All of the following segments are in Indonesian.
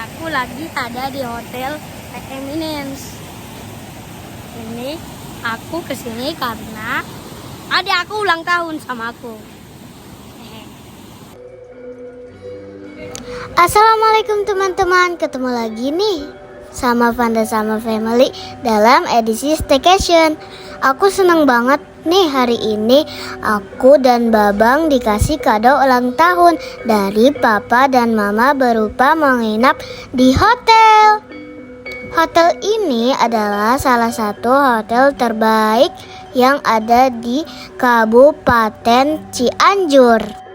aku lagi ada di Hotel Eminence. Ini aku kesini karena adik aku ulang tahun sama aku. Assalamualaikum teman-teman, ketemu lagi nih sama Vanda sama Family dalam edisi Staycation. Aku senang banget nih hari ini aku dan Babang dikasih kado ulang tahun dari Papa dan Mama berupa menginap di hotel. Hotel ini adalah salah satu hotel terbaik yang ada di Kabupaten Cianjur.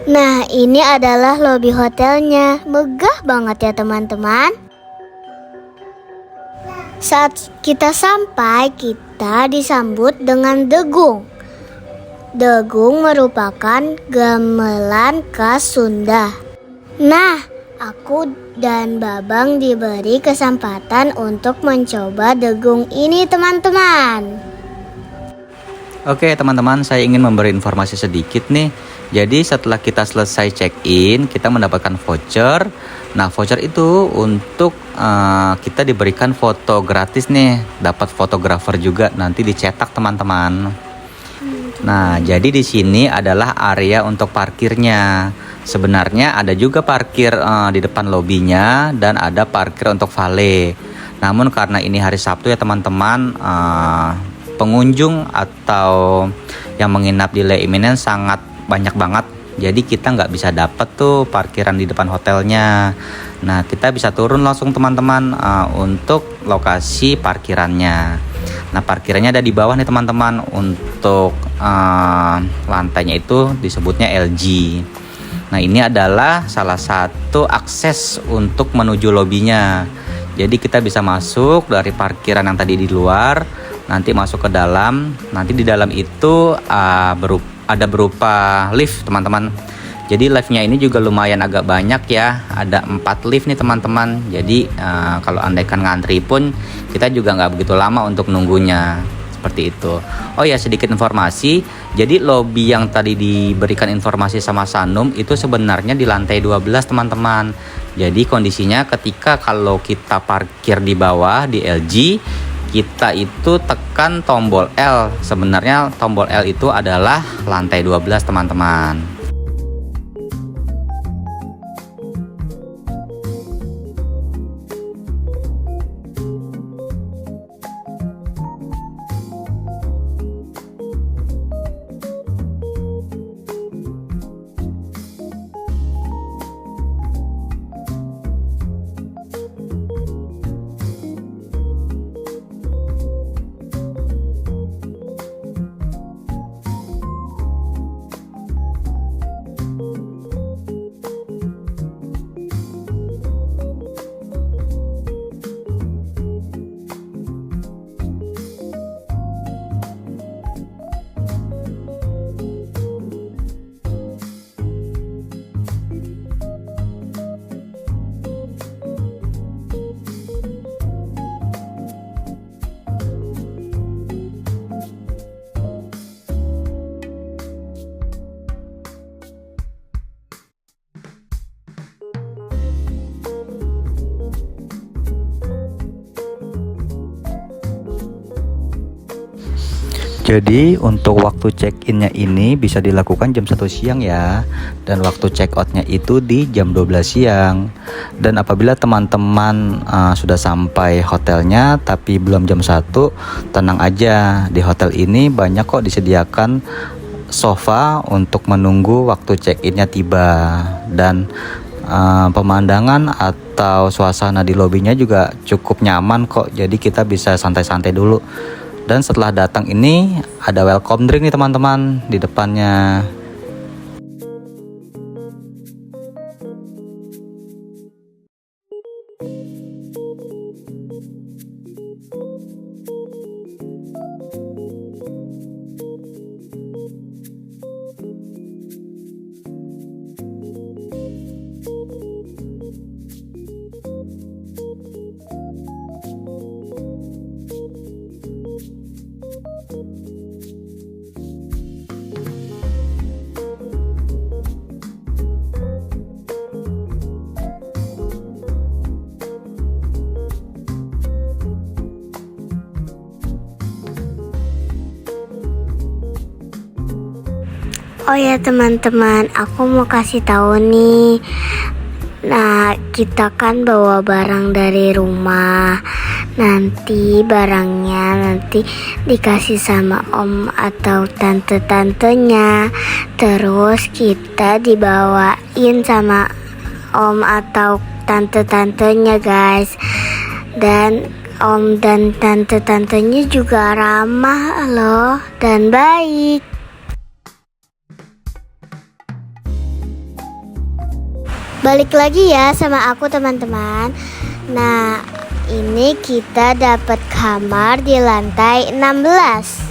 Nah, ini adalah lobi hotelnya. Megah banget ya teman-teman. Saat kita sampai, kita disambut dengan degung. Degung merupakan gamelan khas Sunda. Nah, aku dan Babang diberi kesempatan untuk mencoba degung ini teman-teman. Oke teman-teman, saya ingin memberi informasi sedikit nih. Jadi setelah kita selesai check-in, kita mendapatkan voucher. Nah, voucher itu untuk kita diberikan foto gratis nih. Dapat fotografer juga, nanti dicetak teman-teman. Nah, jadi di sini adalah area untuk parkirnya. Sebenarnya ada juga parkir di depan lobinya dan ada parkir untuk valet. Namun karena ini hari Sabtu ya teman-teman, pengunjung atau yang menginap di Le Eminence sangat banyak banget, jadi kita nggak bisa dapat tuh parkiran di depan hotelnya. Nah, kita bisa turun langsung teman-teman untuk lokasi parkirannya. Nah, parkirannya ada di bawah nih teman-teman. Untuk lantainya itu disebutnya LG. Nah, ini adalah salah satu akses untuk menuju lobinya. Jadi kita bisa masuk dari parkiran yang tadi di luar, nanti masuk ke dalam. Nanti di dalam itu ada berupa lift teman-teman. Jadi liftnya ini juga lumayan agak banyak ya. Ada 4 lift nih teman-teman. Jadi kalau andaikan ngantri pun kita juga nggak begitu lama untuk nunggunya. Seperti itu. Oh ya, sedikit informasi. Jadi lobby yang tadi diberikan informasi sama Sanum itu sebenarnya di lantai 12 teman-teman. Jadi kondisinya ketika kalau kita parkir di bawah di LG, kita itu tekan tombol L. Sebenarnya tombol L itu adalah lantai 12 teman-teman. Jadi untuk waktu check-innya ini bisa dilakukan jam 1 siang ya. Dan waktu check-outnya itu di jam 12 siang. Dan apabila teman-teman sudah sampai hotelnya tapi belum jam 1, tenang aja. Di hotel ini banyak kok disediakan sofa untuk menunggu waktu check-innya tiba. Dan pemandangan atau suasana di lobinya juga cukup nyaman kok. Jadi kita bisa santai-santai dulu. Dan setelah datang ini ada welcome drink nih teman-teman di depannya. Oh ya teman-teman, aku mau kasih tahu nih. Nah, kita kan bawa barang dari rumah. Nanti barangnya dikasih sama om atau tante-tantenya. Terus kita dibawain sama om atau tante-tantenya, guys. Dan om dan tante-tantenya juga ramah loh dan baik. Balik lagi ya sama aku teman-teman. Nah, ini kita dapat kamar di lantai 16.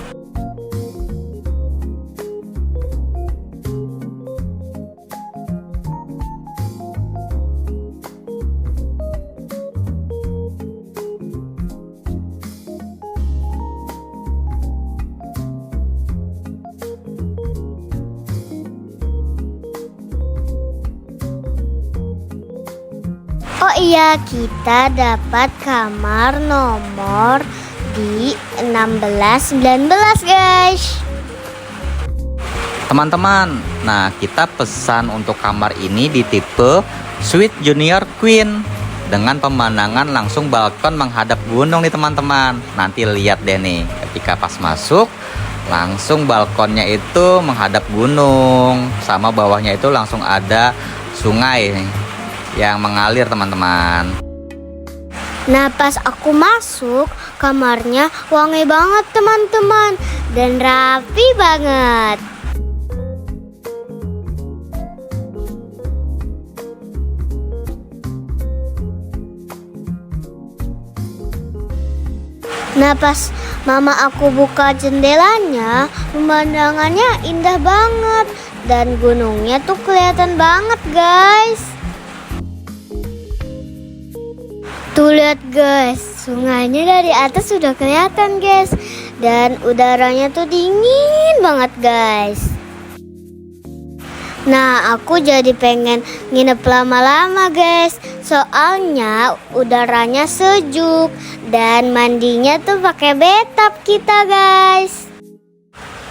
Oh iya, kita dapat kamar nomor di 16-19 guys. Teman-teman, nah kita pesan untuk kamar ini di tipe Suite Junior Queen dengan pemandangan langsung balkon menghadap gunung nih teman-teman. Nanti lihat deh nih, ketika pas masuk langsung balkonnya itu menghadap gunung, sama bawahnya itu langsung ada sungai nih yang mengalir teman-teman. Nah, pas aku masuk, kamarnya wangi banget teman-teman dan rapi banget. Nah, pas mama aku buka jendelanya, pemandangannya indah banget dan gunungnya tuh kelihatan banget guys. Tuh lihat guys, sungainya dari atas sudah kelihatan guys. Dan udaranya tuh dingin banget guys. Nah, aku jadi pengen nginep lama-lama guys. Soalnya udaranya sejuk dan mandinya tuh pakai bathtub kita guys.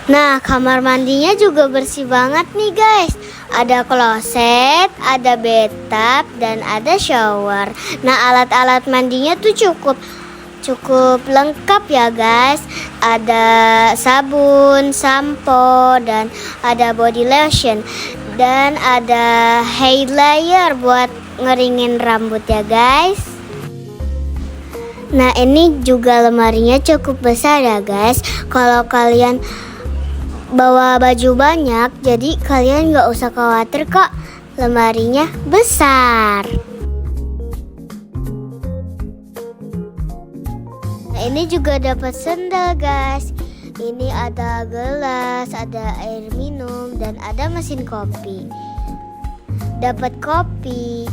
Nah, kamar mandinya juga bersih banget nih guys. Ada kloset, ada bathtub, dan ada shower. Nah, alat-alat mandinya tuh cukup lengkap ya guys. Ada sabun, sampo, dan ada body lotion. Dan ada hair layer buat ngeringin rambut ya guys. Nah, ini juga lemarinya cukup besar ya guys. Kalau kalian bawa baju banyak, jadi kalian gak usah khawatir kok, lemarinya besar. Nah, ini juga dapat sendal guys. Ini ada gelas, ada air minum, dan ada mesin kopi. Dapat kopi,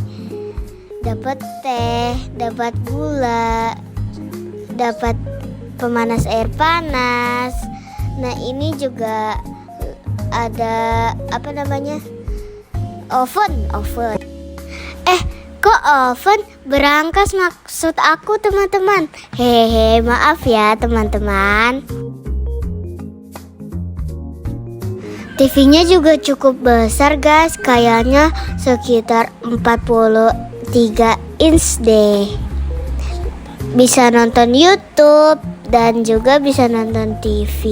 dapat teh, dapat gula, dapat pemanas air panas. Nah, ini juga ada oven. Kok oven? Berangkas maksud aku teman-teman. Hehe, maaf ya teman-teman. TV-nya juga cukup besar guys, kayaknya sekitar 43 inch deh. Bisa nonton YouTube dan juga bisa nonton TV.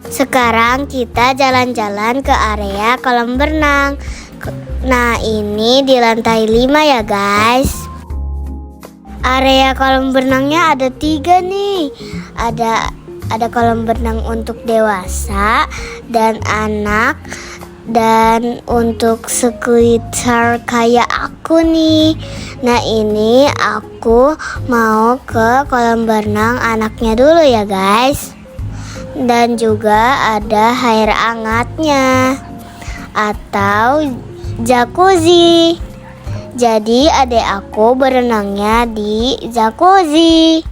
Sekarang kita jalan-jalan ke area kolam berenang. Nah, ini di lantai 5 ya guys. Area kolam berenangnya ada 3 nih. Ada kolam berenang untuk dewasa dan anak, dan untuk sekitar kayak aku nih. Nah, ini aku mau ke kolam berenang anaknya dulu ya guys. Dan juga ada air hangatnya atau jacuzzi. Jadi adik aku berenangnya di jacuzzi.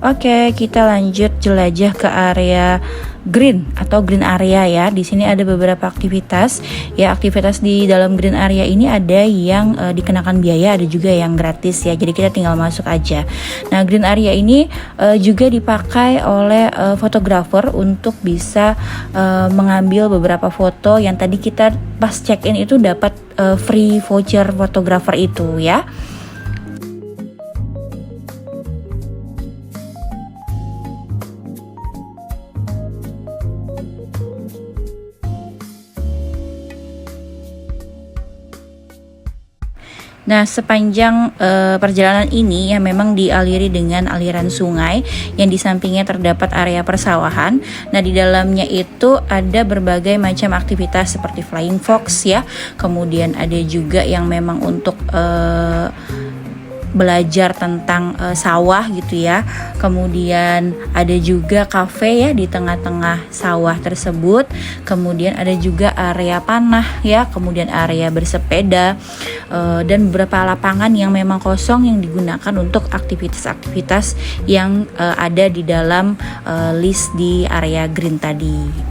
Oke, kita lanjut jelajah ke area green atau green area ya. Di sini ada beberapa aktivitas. Ya, aktivitas di dalam green area ini ada yang dikenakan biaya, ada juga yang gratis ya. Jadi kita tinggal masuk aja. Nah, green area ini juga dipakai oleh fotografer untuk bisa mengambil beberapa foto yang tadi kita pas check-in itu dapat free voucher fotografer itu ya. Nah, sepanjang perjalanan ini ya memang dialiri dengan aliran sungai yang di sampingnya terdapat area persawahan. Nah, di dalamnya itu ada berbagai macam aktivitas seperti flying fox ya. Kemudian ada juga yang memang untuk belajar tentang sawah gitu ya. Kemudian ada juga kafe ya di tengah-tengah sawah tersebut. Kemudian ada juga area panah ya, kemudian area bersepeda dan beberapa lapangan yang memang kosong yang digunakan untuk aktivitas-aktivitas yang ada di dalam list di area green tadi.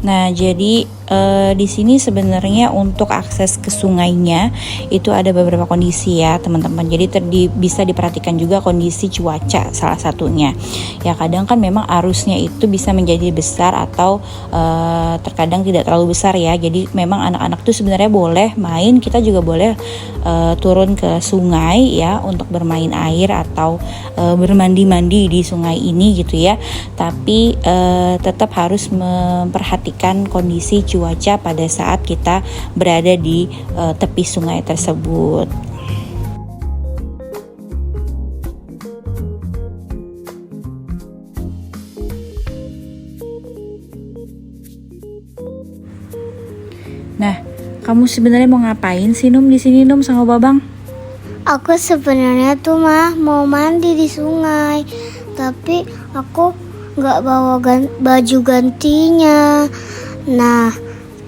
Nah, jadi di sini sebenarnya untuk akses ke sungainya itu ada beberapa kondisi ya teman-teman. Jadi bisa diperhatikan juga kondisi cuaca salah satunya. Ya kadang kan memang arusnya itu bisa menjadi besar atau terkadang tidak terlalu besar ya. Jadi memang anak-anak tuh sebenarnya boleh main, kita juga boleh turun ke sungai ya untuk bermain air atau bermandi-mandi di sungai ini gitu ya. Tapi tetap harus memperhatikan kondisi cuaca pada saat kita berada di tepi sungai tersebut. Nah, kamu sebenarnya mau ngapain sih Num di sini Num sama Babang? Aku sebenarnya tuh mah mau mandi di sungai, tapi aku nggak bawa baju gantinya. Nah,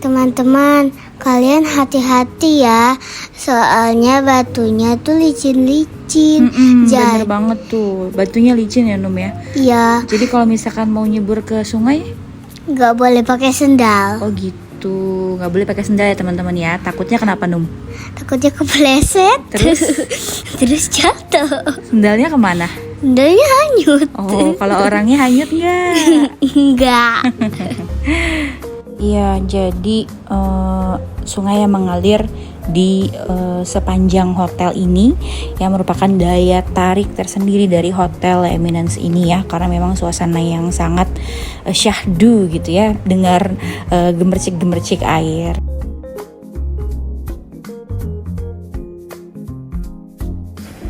teman-teman, kalian hati-hati ya, soalnya batunya tuh licin-licin. Bener banget tuh, batunya licin ya Num ya. Iya, Jadi kalau misalkan mau nyebur ke sungai, nggak boleh pakai sendal. oh gitu, nggak boleh pakai sendal ya teman-teman ya. Takutnya kenapa Num? Takutnya kepleset, Terus terus jatuh. sendalnya kemana? Sendalnya hanyut. Oh, kalau orangnya hanyut nggak? Enggak. Iya, jadi sungai yang mengalir di sepanjang hotel ini yang merupakan daya tarik tersendiri dari Hotel Eminence ini ya, karena memang suasana yang sangat syahdu gitu ya, dengar gemercik-gemercik air.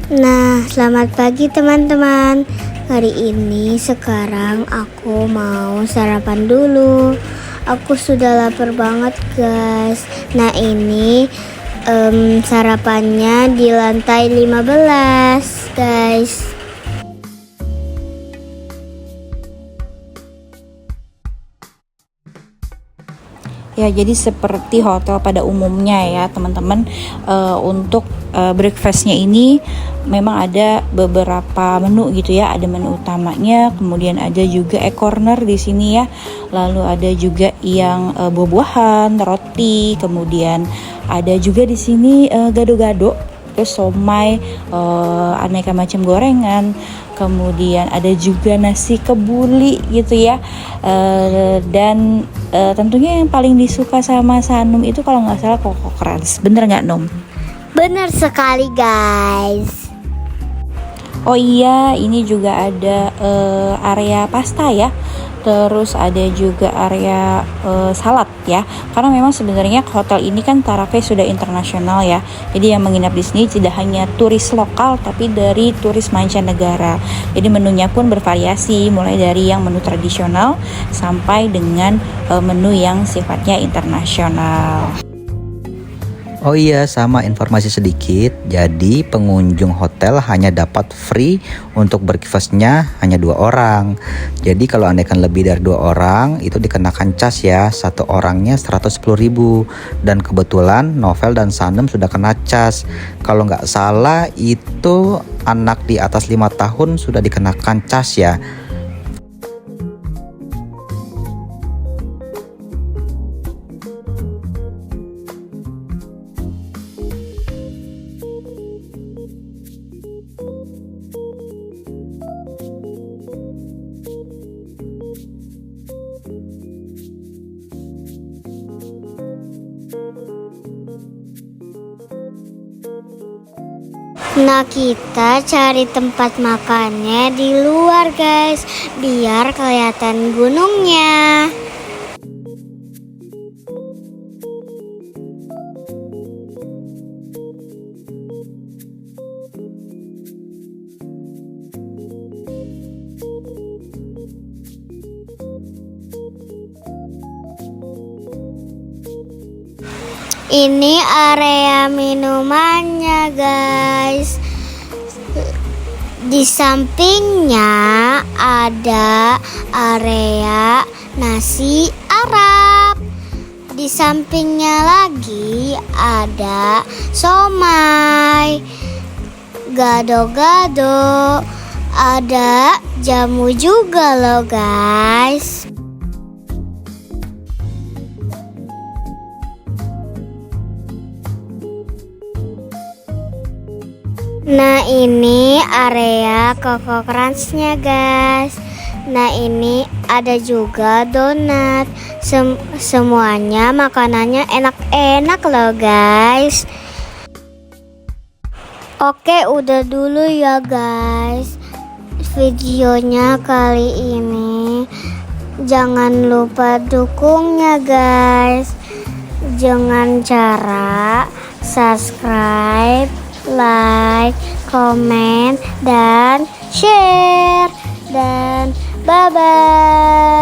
Nah, selamat pagi teman-teman. Hari ini sekarang aku mau sarapan dulu. Aku sudah lapar banget guys. Nah ini sarapannya di lantai 15 guys. Ya, jadi seperti hotel pada umumnya ya teman-teman, untuk breakfastnya ini memang ada beberapa menu gitu ya. Ada menu utamanya, kemudian ada juga corner di sini ya. Lalu ada juga yang buah-buahan, roti, kemudian ada juga di sini gado-gado, terus somai, aneka macam gorengan. Kemudian ada juga nasi kebuli gitu ya, dan tentunya yang paling disuka sama Sanum itu kalau nggak salah Koko Crunch. Bener nggak Num? Bener sekali guys. Oh iya, ini juga ada area pasta ya. Terus ada juga area salad ya. Karena memang sebenarnya hotel ini kan tarafnya sudah internasional ya. Jadi yang menginap di sini tidak hanya turis lokal tapi dari turis mancanegara. Jadi menunya pun bervariasi, mulai dari yang menu tradisional sampai dengan menu yang sifatnya internasional. Oh iya, sama informasi sedikit. Jadi pengunjung hotel hanya dapat free untuk breakfastnya hanya 2 orang. Jadi kalau andaikan lebih dari 2 orang itu dikenakan cas ya. Satu orangnya 110.000. Dan kebetulan Novel dan Sanum sudah kena cas. Kalau nggak salah itu anak di atas 5 tahun sudah dikenakan cas ya. Nah kita cari tempat makannya di luar guys, biar kelihatan gunungnya. Ini area minumannya guys. Di sampingnya ada area nasi Arab. Di sampingnya lagi ada somai, gado-gado, ada jamu juga loh guys. Nah, ini area Koko Crunch-nya, guys. Nah, ini ada juga donat. Semuanya makanannya enak-enak loh, guys. Oke, udah dulu ya, guys, videonya kali ini. Jangan lupa dukungnya, guys. Dengan cara subscribe, like, komen, dan share. Dan bye-bye.